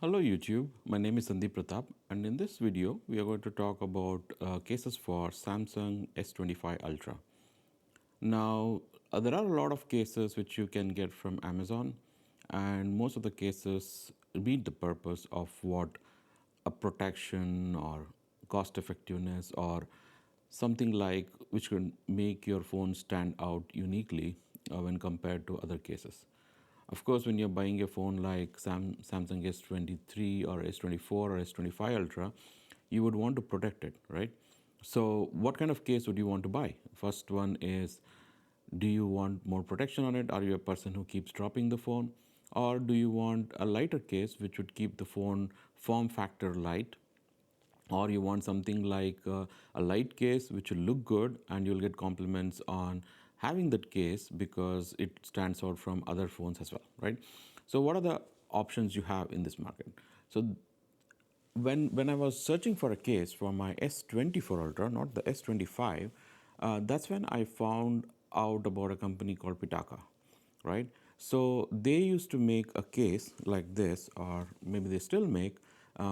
Hello YouTube, my name is Sandeep Pratap and in this video we are going to talk about cases for Samsung S25 Ultra. Now there are a lot of cases which you can get from Amazon and most of the cases meet the purpose of what a protection or cost effectiveness or something like which can make your phone stand out uniquely when compared to other cases. Of course, when you're buying a phone like Samsung S23 or S24 or S25 Ultra, you would want to protect it, right? So, what kind of case would you want to buy? First one is, do you want more protection on it? Are you a person who keeps dropping the phone? Or do you want a lighter case which would keep the phone form factor light, or you want something like a light case which will look good and you'll get compliments on having that case because it stands out from other phones as well, right? So what are the options you have in this market? So when I was searching for a case for my S24 Ultra, not the S25, that's when I found out about a company called Pitaka, right? So they used to make a case like this, or maybe they still make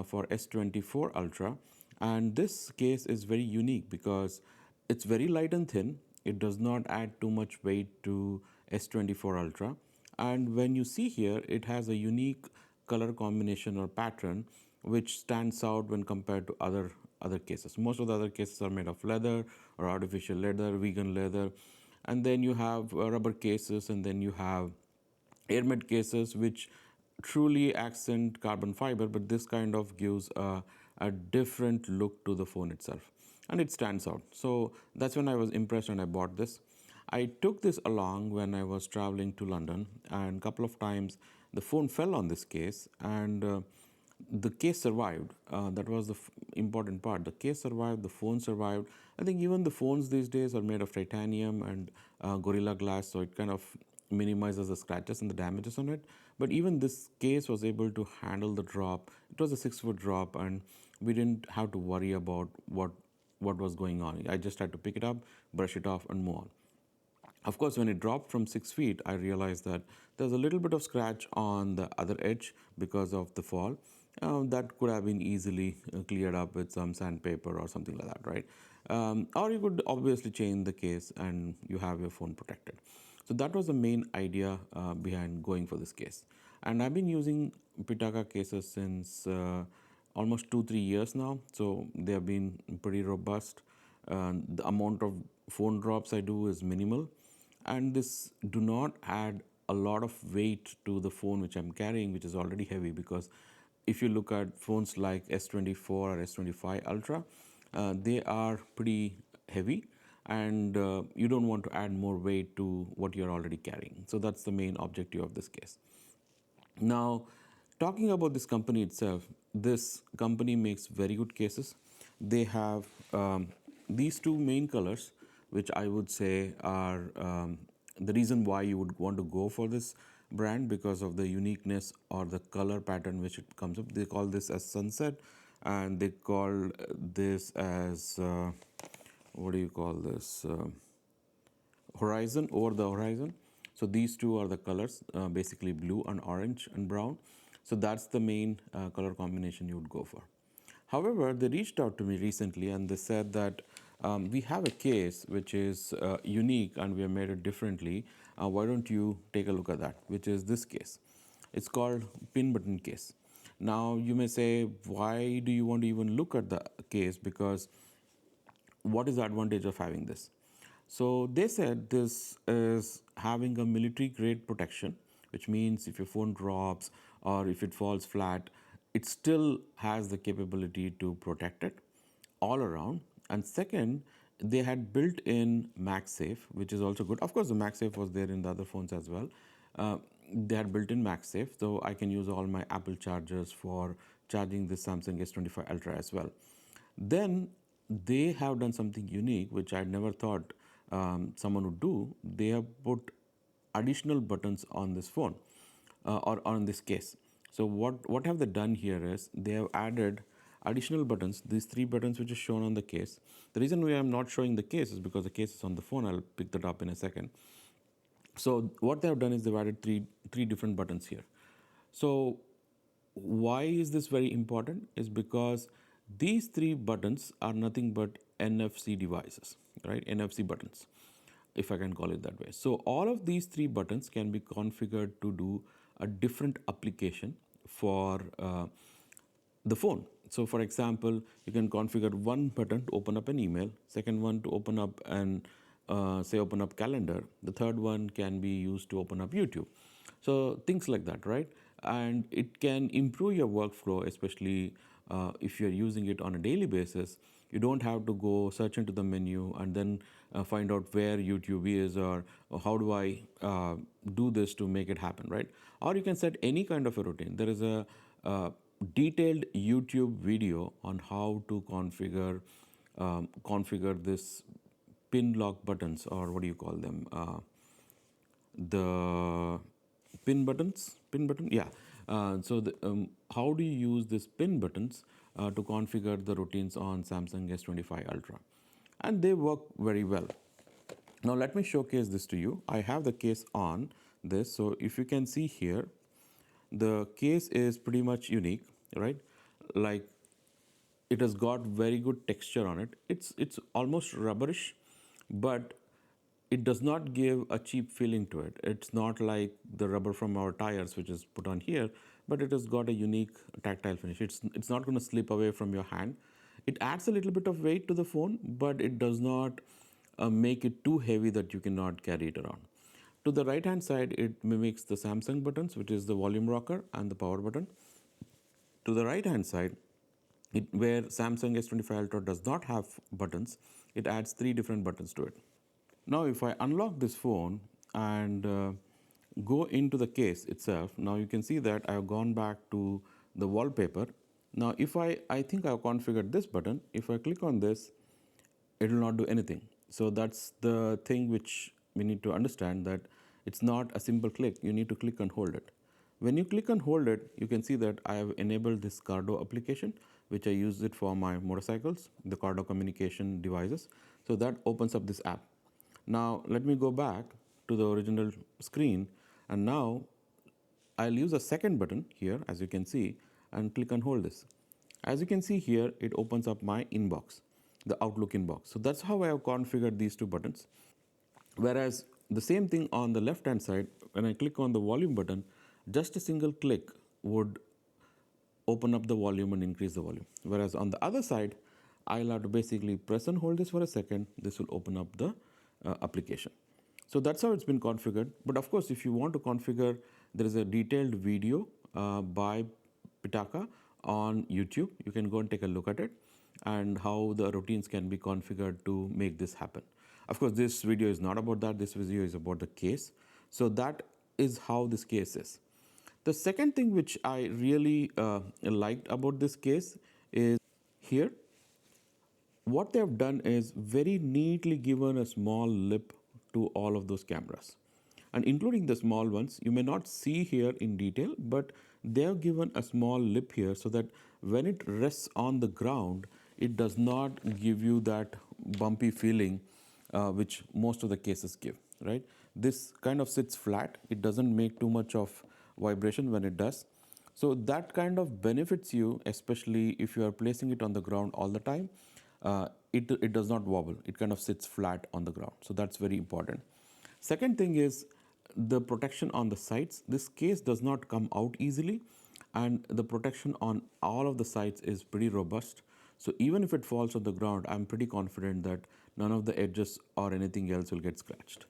for S24 Ultra, and this case is very unique because it's very light and thin. It does not add too much weight to S24 Ultra, and when you see here, it has a unique color combination or pattern which stands out when compared to other cases. Most of the other cases are made of leather or artificial leather, vegan leather, and then you have rubber cases, and then you have airmet cases which truly accent carbon fiber, but this kind of gives a different look to the phone itself and it stands out. So that's when I was impressed and I bought this. I took this along when I was traveling to London, and a couple of times the phone fell on this case, and the case survived. That was the important part. The case survived, the phone survived. I think even the phones these days are made of titanium and Gorilla Glass, so it kind of minimizes the scratches and the damages on it. But even this case was able to handle the drop. It was a 6-foot drop, and we didn't have to worry about what was going on. I just had to pick it up, brush it off, and move on. Of course, when it dropped from 6 feet, I realized that there's a little bit of scratch on the other edge because of the fall. That could have been easily cleared up with some sandpaper or something like that, right? Or you could obviously change the case and you have your phone protected. So that was the main idea behind going for this case. And I've been using Pitaka cases since almost 2-3 years now. So they have been pretty robust. The amount of phone drops I do is minimal, and this do not add a lot of weight to the phone which I'm carrying, which is already heavy. Because if you look at phones like S24 or S25 Ultra, they are pretty heavy, and you don't want to add more weight to what you're already carrying. So that's the main objective of this case. Now, talking about this company itself, this company makes very good cases. They have these two main colors, which I would say are the reason why you would want to go for this brand, because of the uniqueness or the color pattern which it comes up. They call this as sunset, and they call this as what do you call this? Horizon, over the horizon. So these two are the colors, basically blue and orange and brown. So that's the main color combination you would go for. However, they reached out to me recently and they said that we have a case which is unique and we have made it differently. Why don't you take a look at that, which is this case. It's called pin button case. Now you may say, why do you want to even look at the case? Because what is the advantage of having this? So they said this is having a military grade protection, which means if your phone drops or if it falls flat, it still has the capability to protect it all around. And second, they had built in MagSafe, which is also good. Of course, the MagSafe was there in the other phones as well. They had built in MagSafe, so I can use all my Apple chargers for charging this Samsung S25 Ultra as well. Then they have done something unique, which I never thought someone would do. They have put additional buttons on this phone or on this case. So what have they done here is they have added additional buttons, these three buttons which is shown on the case. The reason why I'm not showing the case is because the case is on the phone. I'll pick that up in a second. So what they have done is they've added three different buttons here. So Why is this very important? Is because these three buttons are nothing but NFC devices, right? NFC buttons, if I can call it that way. So all of these three buttons can be configured to do a different application for the phone. So for example, you can configure one button to open up an email, second one to open up an say open up calendar, the third one can be used to open up YouTube. So things like that, right? And it can improve your workflow, especially if you're using it on a daily basis. You don't have to go search into the menu and then find out where YouTube is, or how do I do this to make it happen, right? Or you can set any kind of a routine. There is a detailed YouTube video on how to configure this pin lock buttons, or what do you call them? The pin button, yeah. How do you use this pin buttons to configure the routines on Samsung S25 Ultra? And they work very well. Now let me showcase this to you. I have the case on this, so if you can see here, the case is pretty much unique, right? Like, it has got very good texture on it. It's almost rubberish, but it does not give a cheap feeling to it. It's not like the rubber from our tires, which is put on here, but it has got a unique tactile finish. It's not going to slip away from your hand. It adds a little bit of weight to the phone, but it does not make it too heavy that you cannot carry it around. To the right hand side, it mimics the Samsung buttons, which is the volume rocker and the power button. To the right hand side, where Samsung S25 Ultra does not have buttons, it adds three different buttons to it. Now if I unlock this phone and go into the case itself, now you can see that I have gone back to the wallpaper. Now if I think I have configured this button, if I click on this, it will not do anything. So that's the thing which we need to understand, that it's not a simple click. You need to click and hold it. When you click and hold it, you can see that I have enabled this Cardo application, which I use it for my motorcycles, the Cardo communication devices. So that opens up this app. Now let me go back to the original screen, and now I'll use a second button here, as you can see, and click and hold this. As you can see here, it opens up my inbox, the Outlook inbox. So that's how I have configured these two buttons. Whereas the same thing on the left hand side, when I click on the volume button, just a single click would open up the volume and increase the volume. Whereas on the other side, I'll have to basically press and hold this for a second. This will open up the application. So that's how it's been configured. But of course, if you want to configure, there is a detailed video by Pitaka on YouTube. You can go and take a look at it and how the routines can be configured to make this happen. Of course, this video is not about that. This video is about the case. So that is how this case is. The second thing which I really liked about this case is here. What they have done is very neatly given a small lip to all of those cameras, and including the small ones. You may not see here in detail, but they have given a small lip here so that when it rests on the ground, it does not give you that bumpy feeling which most of the cases give, right? This kind of sits flat. It doesn't make too much of vibration when it does. So that kind of benefits you, especially if you are placing it on the ground all the time. It does not wobble. It kind of sits flat on the ground. So that's very important. Second thing is the protection on the sides. This case does not come out easily, and the protection on all of the sides is pretty robust. So even if it falls on the ground, I'm pretty confident that none of the edges or anything else will get scratched.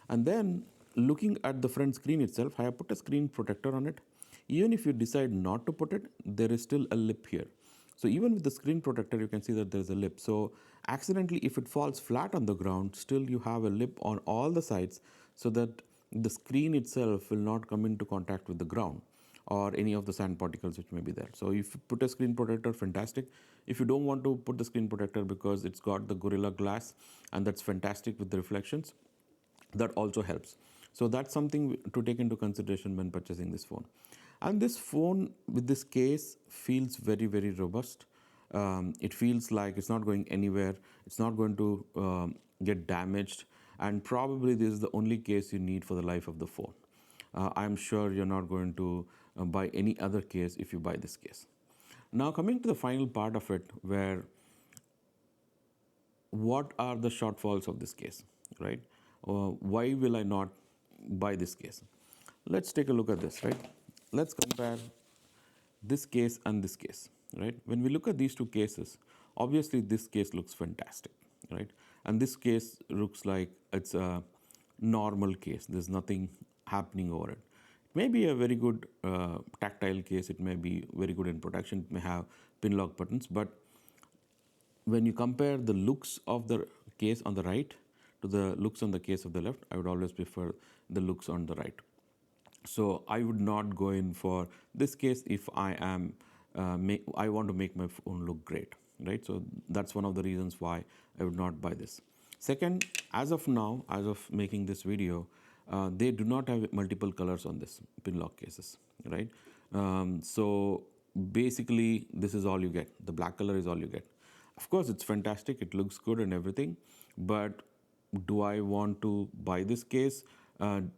And then looking at the front screen itself, I have put a screen protector on it. Even if you decide not to put it, there is still a lip here. So even with the screen protector, you can see that there's a lip. So accidentally, if it falls flat on the ground, still you have a lip on all the sides so that the screen itself will not come into contact with the ground or any of the sand particles which may be there. So if you put a screen protector, fantastic. If you don't want to put the screen protector because it's got the Gorilla Glass and that's fantastic with the reflections, that also helps. So that's something to take into consideration when purchasing this phone. And this phone with this case feels very, very robust. It feels like it's not going anywhere. It's not going to get damaged. And probably this is the only case you need for the life of the phone. I'm sure you're not going to buy any other case if you buy this case. Now coming to the final part of it, where what are the shortfalls of this case, right? Why will I not buy this case? Let's take a look at this, right? Let's compare this case and this case, right? When we look at these two cases, obviously this case looks fantastic, right? And this case looks like it's a normal case. There's nothing happening over it. It may be a very good tactile case. It may be very good in production. It may have pin lock buttons, but when you compare the looks of the case on the right to the looks on the case of the left, I would always prefer the looks on the right. So I would not go in for this case if I am I want to make my phone look great, right? So that's one of the reasons why I would not buy this. Second, as of now, as of making this video, they do not have multiple colors on this pin lock cases, right? So basically, this is all you get. The black color is all you get. Of course, it's fantastic. It looks good and everything, but do I want to buy this case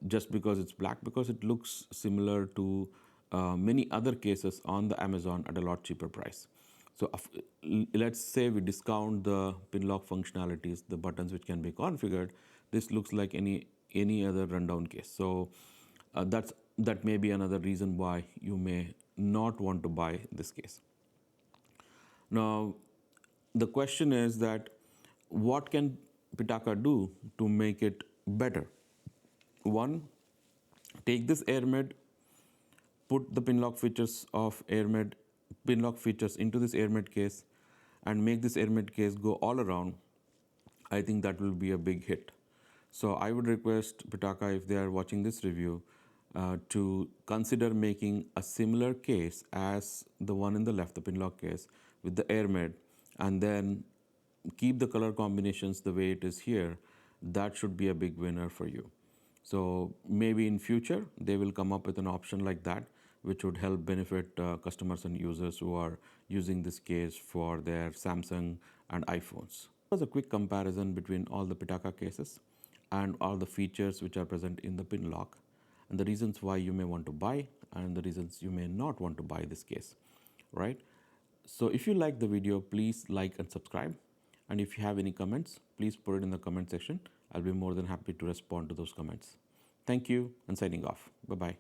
just because it's black? Because it looks similar to many other cases on the Amazon at a lot cheaper price. So let's say we discount the pin lock functionalities, the buttons which can be configured. This looks like any other rundown case. So that may be another reason why you may not want to buy this case. Now, the question is that what can Pitaka do to make it better? One, take this AirMed, put the pin lock features of AirMed, pin lock features into this AirMed case, and make this AirMed case go all around. I think that will be a big hit. So I would request Pitaka, if they are watching this review, to consider making a similar case as the one in the left, the pin lock case, with the AirMed, and then keep the color combinations the way it is here. That should be a big winner for you. So maybe in future they will come up with an option like that, which would help benefit customers and users who are using this case for their Samsung and iPhones. That was a quick comparison between all the Pitaka cases and all the features which are present in the pin lock, and the reasons why you may want to buy and the reasons you may not want to buy this case, right? So if you like the video, please like and subscribe. And if you have any comments, please put it in the comment section. I'll be more than happy to respond to those comments. Thank you, and signing off. Bye-bye.